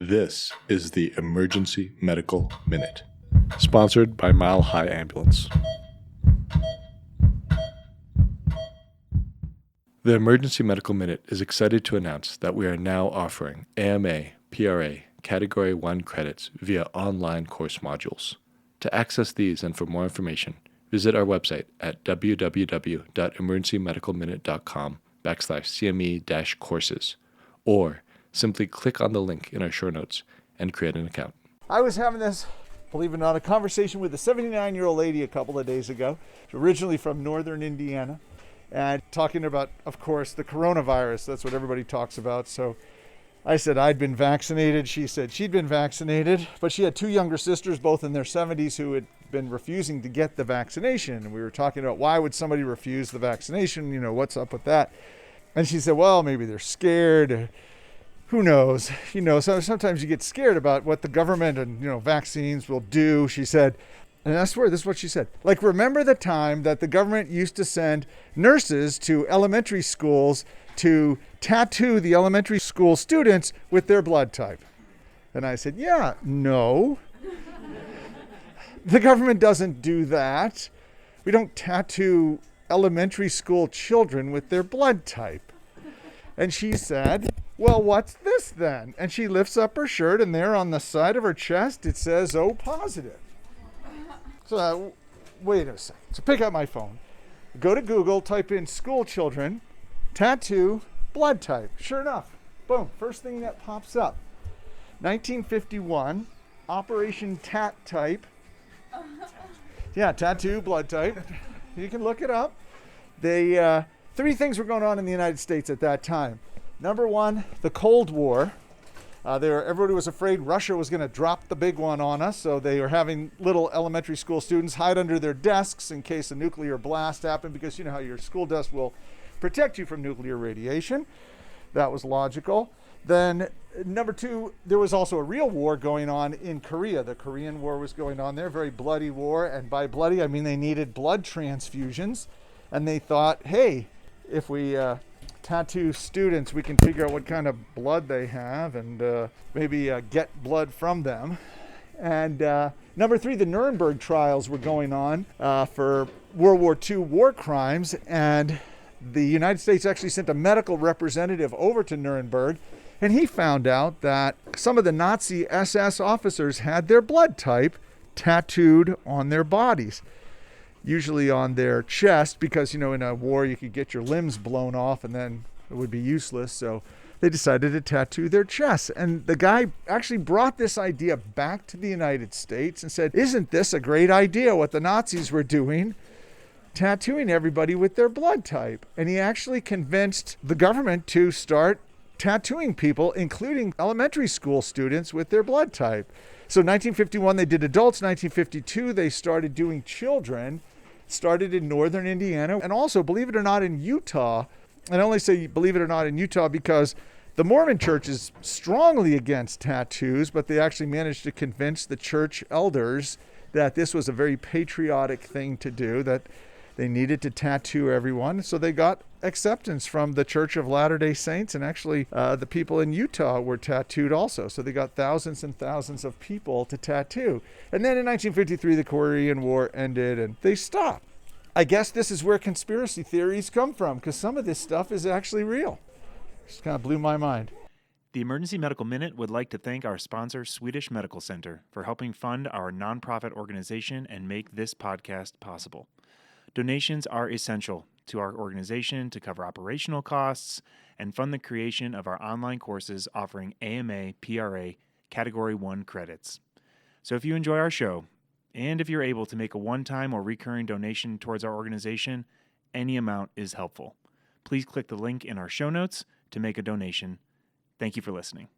This is the Emergency Medical Minute, sponsored by Mile High Ambulance. The Emergency Medical Minute is excited to announce that we are now offering AMA, PRA, Category 1 credits via online course modules. To access these and for more information, visit our website at www.emergencymedicalminute.com/CME-courses, or simply click on the link in our show notes and create an account. I was having this, believe it or not, a conversation with a 79-year-old lady a couple of days ago, originally from northern Indiana, and talking about, of course, the coronavirus. That's what everybody talks about. So I said I'd been vaccinated. She said she'd been vaccinated, but she had two younger sisters, both in their 70s, who had been refusing to get the vaccination. And we were talking about why would somebody refuse the vaccination? You know, what's up with that? And she said, well, maybe they're scared. Who knows? You know, so sometimes you get scared about what the government and, vaccines will do. She said, and I swear this is what she said. Like, remember the time that the government used to send nurses to elementary schools to tattoo the elementary school students with their blood type? And I said, yeah, no. The government doesn't do that. We don't tattoo elementary school children with their blood type. And she said, well, what's this then? And she lifts up her shirt, and there on the side of her chest, it says, O positive. So wait a second. So pick up my phone, go to Google, type in school children, tattoo, blood type. Sure enough, boom, first thing that pops up. 1951, Operation Tat-Type. Yeah, tattoo, blood type. You can look it up. Three things were going on in the United States at that time. Number one, the Cold War. Everybody was afraid Russia was going to drop the big one on us, so they were having little elementary school students hide under their desks in case a nuclear blast happened, because you know how your school desk will protect you from nuclear radiation. That was logical. Then number two, there was also a real war going on in Korea. The Korean War was going on there, very bloody war, and by bloody I mean they needed blood transfusions, and they thought, hey, if we tattoo students, we can figure out what kind of blood they have and maybe get blood from them. And number three, the Nuremberg Trials were going on for World War II war crimes, and the United States actually sent a medical representative over to Nuremberg, and he found out that some of the Nazi SS officers had their blood type tattooed on their bodies, usually on their chest, because, in a war you could get your limbs blown off and then it would be useless. So they decided to tattoo their chests. And the guy actually brought this idea back to the United States and said, isn't this a great idea what the Nazis were doing, tattooing everybody with their blood type? And he actually convinced the government to start tattooing people, including elementary school students, with their blood type. So 1951 they did adults, 1952 they started doing children, started in northern Indiana, and also, believe it or not, in Utah. And I only say believe it or not in Utah because the Mormon church is strongly against tattoos, but they actually managed to convince the church elders that this was a very patriotic thing to do, that they needed to tattoo everyone. So they got acceptance from the Church of Latter-day Saints, and actually the people in Utah were tattooed also. So they got thousands and thousands of people to tattoo. And then in 1953, the Korean War ended and they stopped. I guess this is where conspiracy theories come from, because some of this stuff is actually real. Just kind of blew my mind. The Emergency Medical Minute would like to thank our sponsor, Swedish Medical Center, for helping fund our nonprofit organization and make this podcast possible. Donations are essential to our organization to cover operational costs and fund the creation of our online courses offering AMA, PRA, Category 1 credits. So if you enjoy our show, and if you're able to make a one-time or recurring donation towards our organization, any amount is helpful. Please click the link in our show notes to make a donation. Thank you for listening.